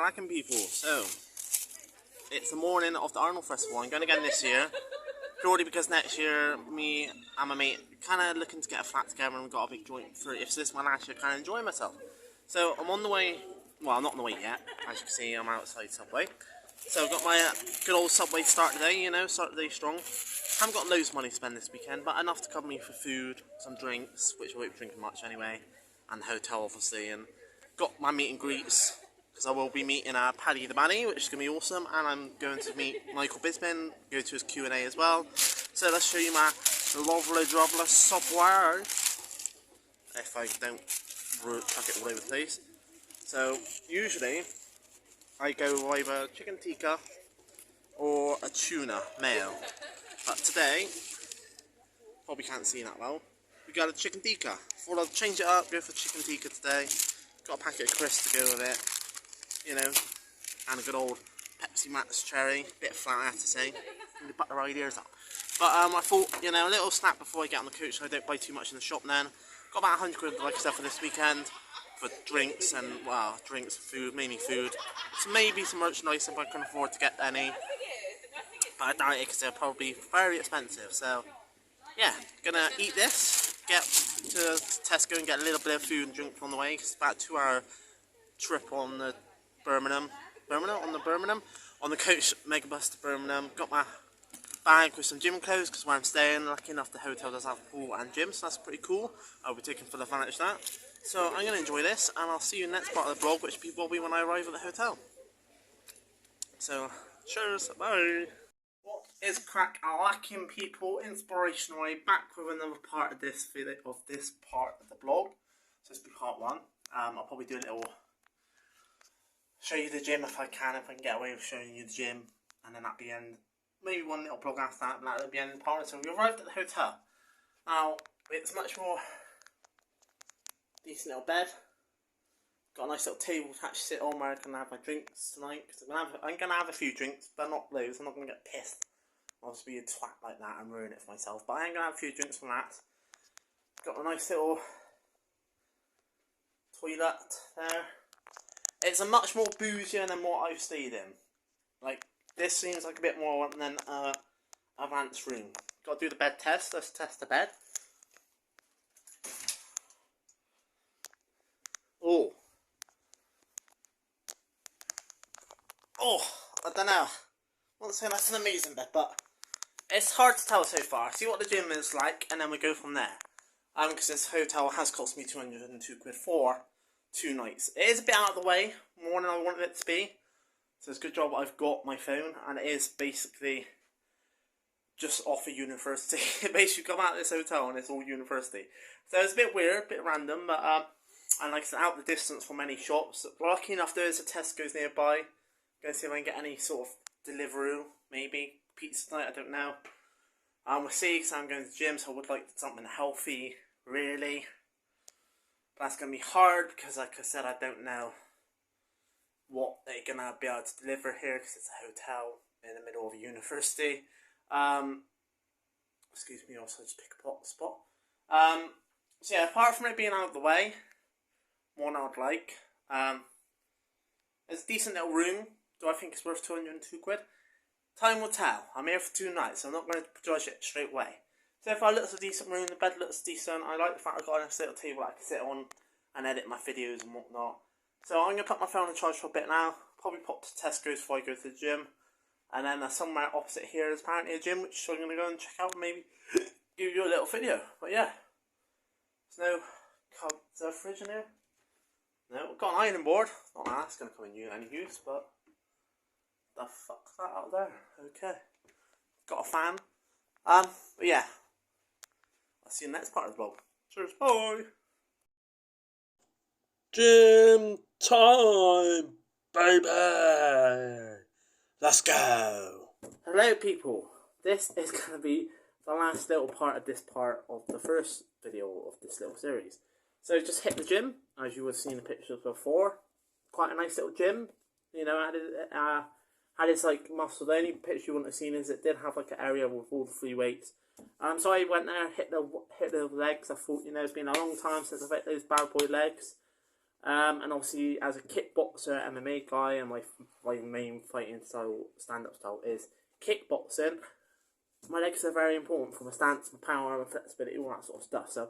cracking people. So, it's the morning of the Arnold Festival. I'm going again this year, purely because next year, me and my mate kind of looking to get a flat together and we've got a big joint for it. If this is my last year, kind of enjoying myself. So, I'm on the way, well, I'm not on the way yet. As you can see, I'm outside Subway. So, I've got my good old Subway start today, you know, start the day strong. Haven't got loads of money to spend this weekend, but enough to cover me for food, some drinks, which I won't be drinking much anyway, and the hotel obviously, and got my meet and greets, because I will be meeting Paddy the Manny, which is going to be awesome, and I'm going to meet Michael Bisman, go to his Q&A as well. So let's show you my lovely Subway, if I don't chuck it all over the place. So usually I go either chicken tikka or a tuna mayo. But today, probably can't see that well, we got a chicken tikka. Thought I'd change it up, go for chicken tikka today. Got a packet of crisps to go with it, you know, and a good old Pepsi Max cherry. Bit flat, I have to say. Really butter our ears up. But I thought, you know, a little snack before I get on the coach so I don't buy too much in the shop then. Got about 100 quid like I said for this weekend for drinks and, well, drinks, food, mainly food. So maybe some merchandise if I can afford to get any. But I doubt it because they're probably very expensive. So, yeah, gonna eat this, get to Tesco and get a little bit of food and drink on the way. It's about a 2-hour trip on the Birmingham, on the coach megabus to Birmingham. Got my bag with some gym clothes because where I'm staying, lucky enough the hotel does have a pool and gym, so that's pretty cool. I'll be taking full advantage of that. So I'm gonna enjoy this, and I'll see you in the next part of the vlog, which will be when I arrive at the hotel. So, cheers, bye. What is crack lacking people? Inspirational way back with another part of this video part of the vlog. So this will be part 1. I'll probably do a little show you the gym if I can get away with showing you the gym, and then at the end maybe one little vlog after that, and that'll be the end of the part. So we arrived at the hotel. Now it's much more decent little bed. Got a nice little table to actually sit on where I can have my drinks tonight. Cause I'm gonna have a few drinks, but not loads. I'm not gonna get pissed. I'll just be a twat like that and ruin it for myself. But I am gonna have a few drinks from that. Got a nice little toilet there. It's a much more bougier than what I've stayed in. Like this seems like a bit more than advanced room. Got to do the bed test. Let's test the bed. Oh, I don't know. I won't say that's an amazing bed, but it's hard to tell so far. See what the gym is like, and then we go from there. Because this hotel has cost me 202 quid for 2 nights. It is a bit out of the way, more than I wanted it to be. So it's a good job I've got my phone, and it is basically just off a university. Basically, come out of this hotel and it's all university. So it's a bit weird, a bit random, but and like I said, out the distance from any shops. Lucky enough, there is a Tesco's nearby. Gonna see if I can get any sort of Deliveroo, maybe pizza tonight. I don't know. We'll see, because I'm going to the gym, so I would like something healthy, really. But that's gonna be hard because, like I said, I don't know what they're gonna be able to deliver here because it's a hotel in the middle of a university. Excuse me, also just pick a spot. So yeah, apart from it being out of the way, more than I would like. It's a decent little room. Do I think it's worth 202 quid? Time will tell. I'm here for 2 nights, so I'm not going to judge it straight away. So if I look at a decent room, the bed looks decent. I like the fact I've got a nice little table I can sit on and edit my videos and whatnot. So I'm going to put my phone on charge for a bit now. Probably pop to Tesco's before I go to the gym. And then somewhere opposite here is apparently a gym, which I'm going to go and check out and maybe give you a little video. But yeah. There's no fridge in here? No, we've got an ironing board. Not that that's going to come in any use, but the fuck's that out there? Okay. Got a fan. But yeah. I'll see you in the next part of the vlog. Cheers, bye! Gym time, baby! Let's go! Hello, people. This is going to be the last little part of this part of the first video of this little series. So just hit the gym, as you would have seen the pictures before. Quite a nice little gym. You know, had its like muscle. The only picture you wouldn't have seen is it did have like an area with all the free weights. So I went there, hit the legs. I thought, you know, it's been a long time since I've hit those bad boy legs. And obviously, as a kickboxer, MMA guy, and my main fighting style, stand-up style, is kickboxing. My legs are very important for my stance, my power, my flexibility, all that sort of stuff. So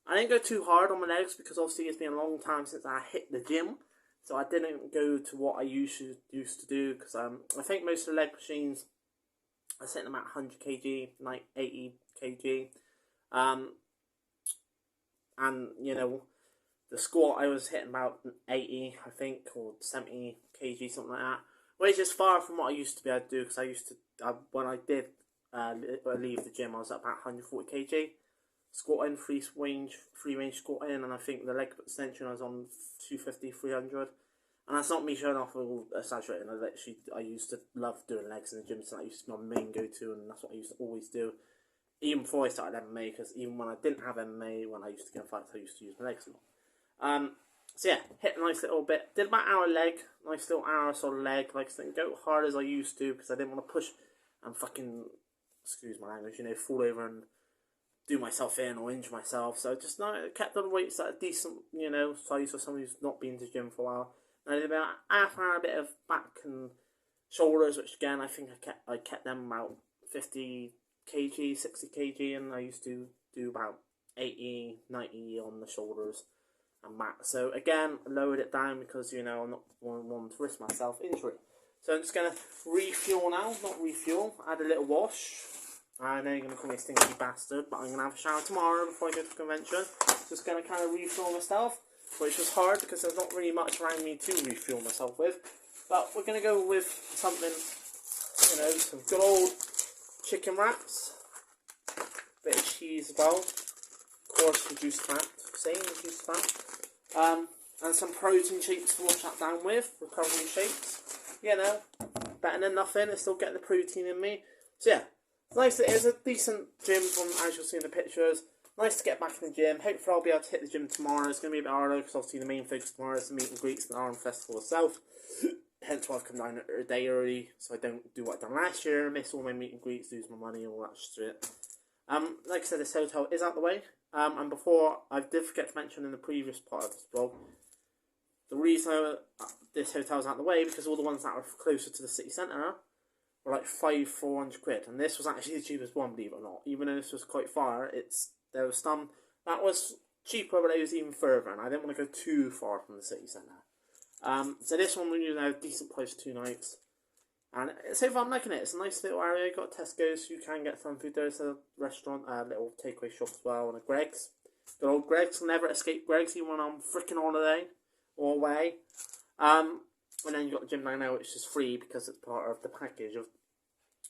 I didn't go too hard on my legs because obviously it's been a long time since I hit the gym. So I didn't go to what I used to do because I think most of the leg machines are setting them at 100 kg, like 80 kg. And you know, the squat I was hitting about 80, I think, or 70 kg, something like that. Which is far from what I used to be able to do because I used to, when I did leave the gym, I was at about 140 kg. Squatting, free range squatting, and I think the leg extension I was on 250, 300. And that's not me showing off all exaggerating. I used to love doing legs in the gym, so that used to be my main go-to, and that's what I used to always do. Even before I started MMA, because even when I didn't have MMA, when I used to get in fights, I used to use my legs a lot. So yeah, hit a nice little bit. Did about an hour leg, nice little hour sort of leg. Like I didn't go hard as I used to because I didn't want to push and fucking, excuse my language, you know, fall over and do myself in or injure myself. So just kept on weights that are decent, you know, size for someone who's not been to the gym for a while. And I did about half an hour, a bit of back and shoulders, which again I think I kept them about 50 kg, 60 kg, and I used to do about 80, 90 on the shoulders and back. So again, lowered it down because, you know, I'm not wanting to risk myself injury. So I'm just going to refuel now, not refuel, add a little wash. I know you're going to call me a stinky bastard, but I'm going to have a shower tomorrow before I go to the convention. Just going to kind of refuel myself, which was hard because there's not really much around me to refuel myself with. But we're going to go with something, you know, some good old chicken wraps, bit of cheese as well, of course reduced fat, reduced fat, and some protein shakes to wash that down with, recovery shakes. You know, better than nothing, it's still getting the protein in me. So yeah, it's nice. It is a decent gym from, as you'll see in the pictures. Nice to get back in the gym. Hopefully I'll be able to hit the gym tomorrow. It's going to be a bit harder because obviously the main focus tomorrow is the meet and greets and the Arnold Festival itself. Hence why I've come down a day early, so I don't do what I done last year, miss all my meet and greets, lose my money, all that shit. Like I said, this hotel is out the way. And before, I did forget to mention in the previous part of this vlog, the reason this hotel's out the way because all the ones that are closer to the city centre were like 400 quid, and this was actually the cheapest one, believe it or not. Even though this was quite far, there was some that was cheaper, but it was even further, and I didn't want to go too far from the city centre. So this one, you know, decent price, 2 nights, and so far I'm liking it. It's a nice little area. You got Tesco's, so you can get some food. There's a restaurant, a little takeaway shop as well, and a Greggs. Good old Greggs, never escape Greggs, even when I'm freaking holiday or away. And then you got the gym down there, which is free because it's part of the package of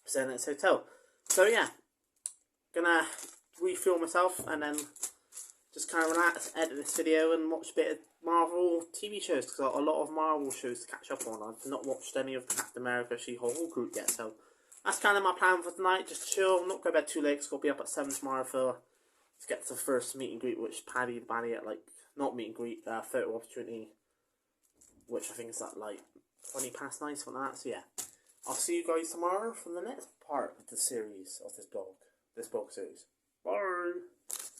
staying at this hotel. So yeah, gonna refuel myself and then just kind of relax, edit this video and watch a bit of Marvel TV shows because I've got a lot of Marvel shows to catch up on. I've not watched any of the Captain America She-Hulk group yet, so that's kind of my plan for tonight. Just chill, not go to bed too late because I'll be up at 7 tomorrow to get to the first meet and greet, which Paddy the Baddy at, like, not meet and greet, photo opportunity, which I think is at like 20 past 9, something like that. So yeah, I'll see you guys tomorrow from the next part of the series of this blog series. Bye!